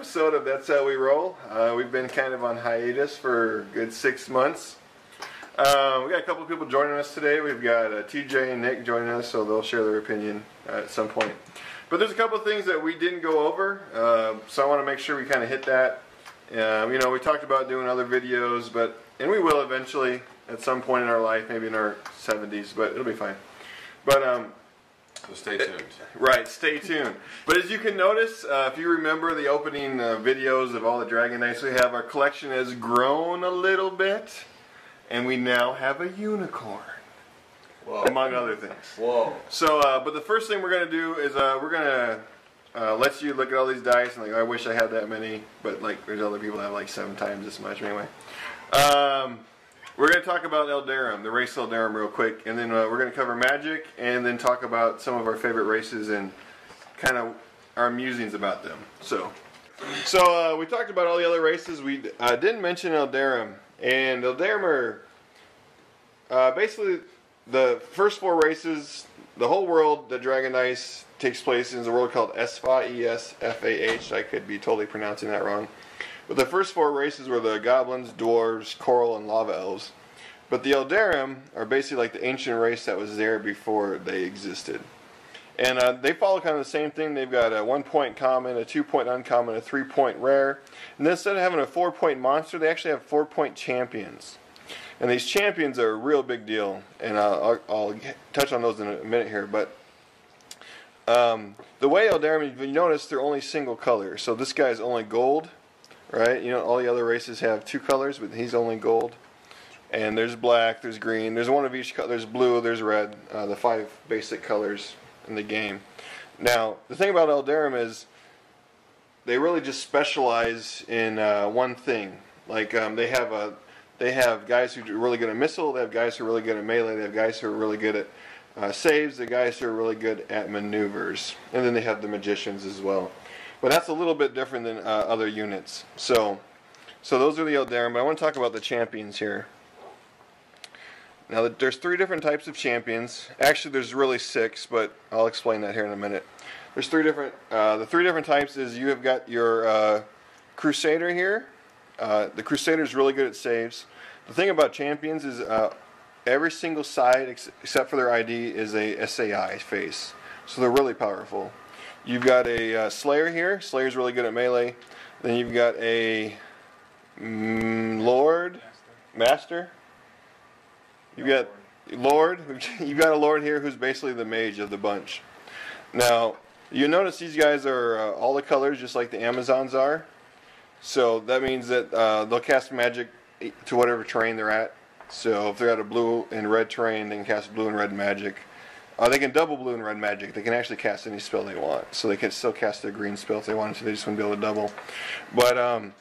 episode of That's How We Roll. We've been kind of on hiatus for a good 6 months. We got a couple of people joining us today. We've got TJ and Nick joining us, so they'll share their opinion at some point. But there's a couple of things that we didn't go over, so I want to make sure we kind of hit that. You know, we talked about doing other videos, and we will eventually at some point in our life, maybe in our 70s, but it'll be fine. But so stay tuned. Right, stay tuned. But as you can notice, if you remember the opening videos of all the DragonDice we have, our collection has grown a little bit, and we now have a unicorn. Whoa. Among other things. Whoa. So, but the first thing we're going to do is we're going to let you look at all these dice, and like, I wish I had that many, but like there's other people that have like 7 times this much anyway. We're going to talk about Eldarim, the race Eldarim real quick, and then we're going to cover Magic, and then talk about some of our favorite races and kind of our musings about them. So we talked about all the other races. We didn't mention Eldarim, and Eldarim are basically the first 4 races. The whole world that DragonDice takes place in is a world called Esfah, E-S-F-A-H. I could be totally pronouncing that wrong. But the first 4 races were the goblins, dwarves, coral, and lava elves. But the Eldarim are basically like the ancient race that was there before they existed. And they follow kind of the same thing. They've got a 1-point common, a 2-point uncommon, a 3-point rare. And then instead of having a 4-point monster, they actually have 4-point champions. And these champions are a real big deal. And I'll touch on those in a minute here. But the way Eldarim, if you notice, they're only single color. So this guy's only gold. Right, you know, all the other races have 2 colors, but he's only gold. And there's black, there's green, there's one of each color, there's blue, there's red, the 5 basic colors in the game. Now, the thing about Eldarim is they really just specialize in one thing. Like they have guys who are really good at missile, they have guys who are really good at melee, they have guys who are really good at saves, the guys who are really good at maneuvers, and then they have the magicians as well. But that's a little bit different than other units. So those are the Eldarim. But I want to talk about the champions here. Now, there's 3 different types of champions. Actually, there's really 6, but I'll explain that here in a minute. There's 3 different. The 3 different types is you have got your Crusader here. The Crusader is really good at saves. The thing about champions is every single side except for their ID is a SAI face. So they're really powerful. You've got a Slayer here. Slayer's really good at melee. Then you've got a Lord, Master. You've got Lord. You've got a Lord here who's basically the mage of the bunch. Now, you notice these guys are all the colors just like the Amazons are. So that means that they'll cast magic to whatever terrain they're at. So if they're at a blue and red terrain, they can cast blue and red magic. They can double blue and red magic. They can actually cast any spell they want. So they can still cast a green spell if they wanted to. They just wouldn't be able to double. But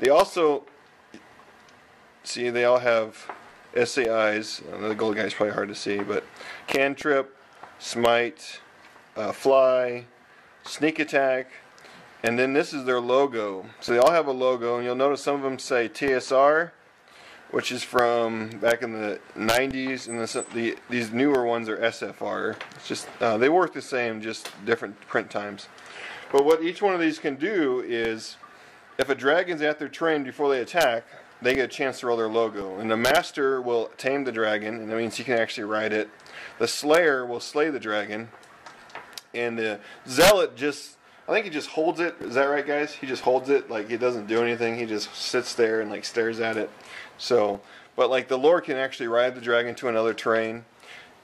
they also, see, they all have SAIs. The gold guy's probably hard to see. But Cantrip, Smite, Fly, Sneak Attack. And then this is their logo. So they all have a logo. And you'll notice some of them say TSR, which is from back in the 90s, and these newer ones are SFR. It's just they work the same, just different print times. But what each one of these can do is, if a dragon's at their terrain before they attack, they get a chance to roll their logo. And the Master will tame the dragon, and that means he can actually ride it. The Slayer will slay the dragon, and the Zealot I think he just holds it. Is that right, guys? He just holds it, like he doesn't do anything. He just sits there and like stares at it. So, but like the Lord can actually ride the dragon to another terrain,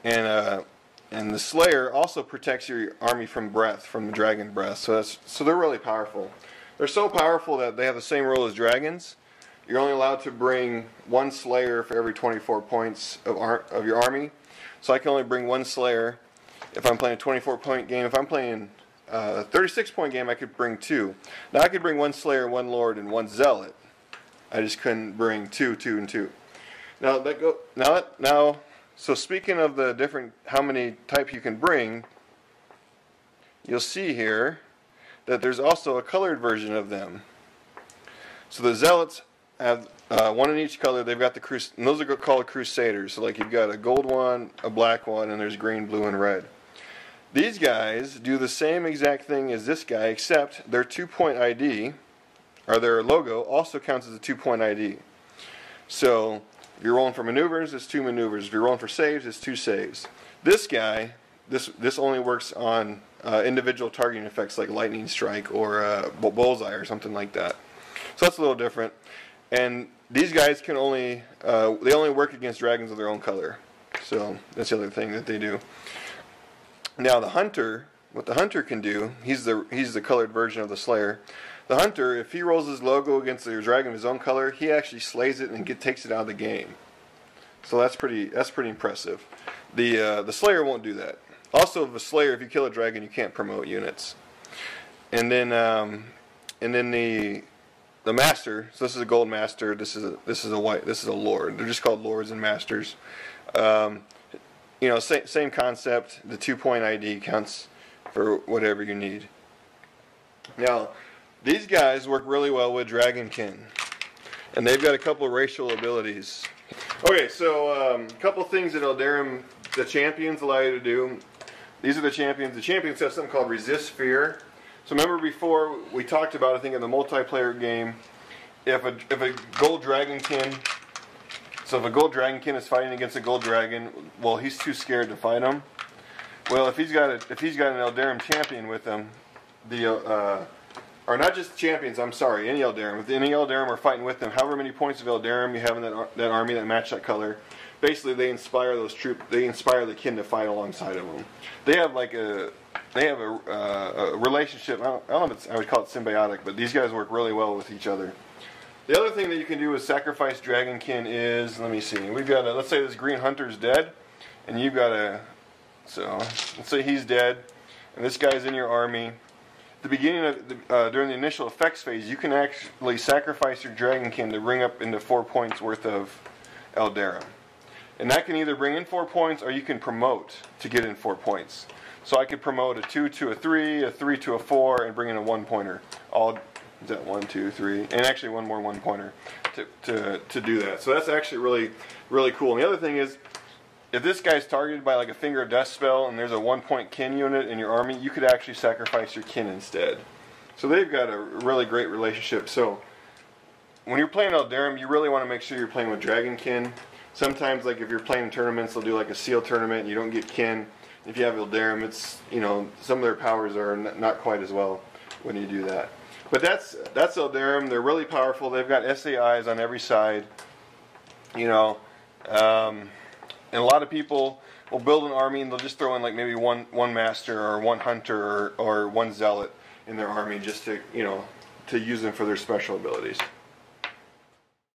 and the Slayer also protects your army from breath, from the dragon breath. So they're really powerful. They're so powerful that they have the same rule as dragons. You're only allowed to bring 1 Slayer for every 24 points of your army. So I can only bring 1 Slayer if I'm playing a 24-point game. If I'm playing a 36-point game, I could bring 2. Now I could bring 1 Slayer, 1 Lord, and 1 Zealot. I just couldn't bring 2, 2, and 2. So speaking of the different, how many types you can bring, you'll see here that there's also a colored version of them. So the Zealots have 1 in each color. They've got and those are called Crusaders. So like you've got a gold one, a black one, and there's green, blue, and red. These guys do the same exact thing as this guy, except their 2-point ID or their logo, also counts as a 2-point ID. So if you're rolling for maneuvers, it's 2 maneuvers. If you're rolling for saves, it's 2 saves. This guy, this only works on individual targeting effects like lightning strike or bullseye or something like that. So that's a little different. And these guys can only they only work against dragons of their own color. So that's the other thing that they do. Now the hunter, what the hunter can do, he's the colored version of the slayer. The hunter, if he rolls his logo against the dragon of his own color, he actually slays it and takes it out of the game. So that's pretty impressive. The slayer won't do that. Also, the slayer, if you kill a dragon, you can't promote units. And then the master. So this is a gold master. This is a lord. They're just called lords and masters. Same concept. The 2-point ID counts for whatever you need. Now, these guys work really well with Dragonkin, and they've got a couple of racial abilities. Okay, so a couple things that Eldarim, the champions, allow you to do. These are the champions. The champions have something called Resist Fear. So remember before we talked about, I think in the multiplayer game, if a gold dragonkin, so if a gold dragonkin is fighting against a gold dragon, well, he's too scared to fight him. Well, if he's got an Eldarim champion with him, or not just champions, I'm sorry, any Eldarim. If any Eldarim are fighting with them, however many points of Eldarim you have in that army that match that color, basically they inspire those troops. They inspire the kin to fight alongside of them. They have a relationship. I don't know if I would call it symbiotic, but these guys work really well with each other. The other thing that you can do with sacrifice dragonkin is, let me see. We've got let's say this green hunter's dead, and you've got so let's say he's dead, and this guy's in your army. At the beginning of during the initial effects phase, you can actually sacrifice your dragonkin to bring up into 4 points worth of Eldarim. And that can either bring in 4 points, or you can promote to get in 4 points. So I could promote a 2 to a 3, a 3 to a 4, and bring in a 1-pointer. Is that 1, 2, 3, and actually one more 1-pointer to do that. So that's actually really, really cool. And the other thing is, if this guy's targeted by like a Finger of Death spell, and there's a 1-point kin unit in your army, you could actually sacrifice your kin instead. So they've got a really great relationship. So when you're playing Eldarim, you really want to make sure you're playing with dragonkin. Sometimes, like if you're playing in tournaments, they'll do like a seal tournament, and you don't get kin. If you have Eldarim, it's, some of their powers are not quite as well when you do that. But that's Eldarim. They're really powerful. They've got SAIs on every side. And a lot of people will build an army and they'll just throw in like maybe one master or one hunter or one zealot in their army just to use them for their special abilities.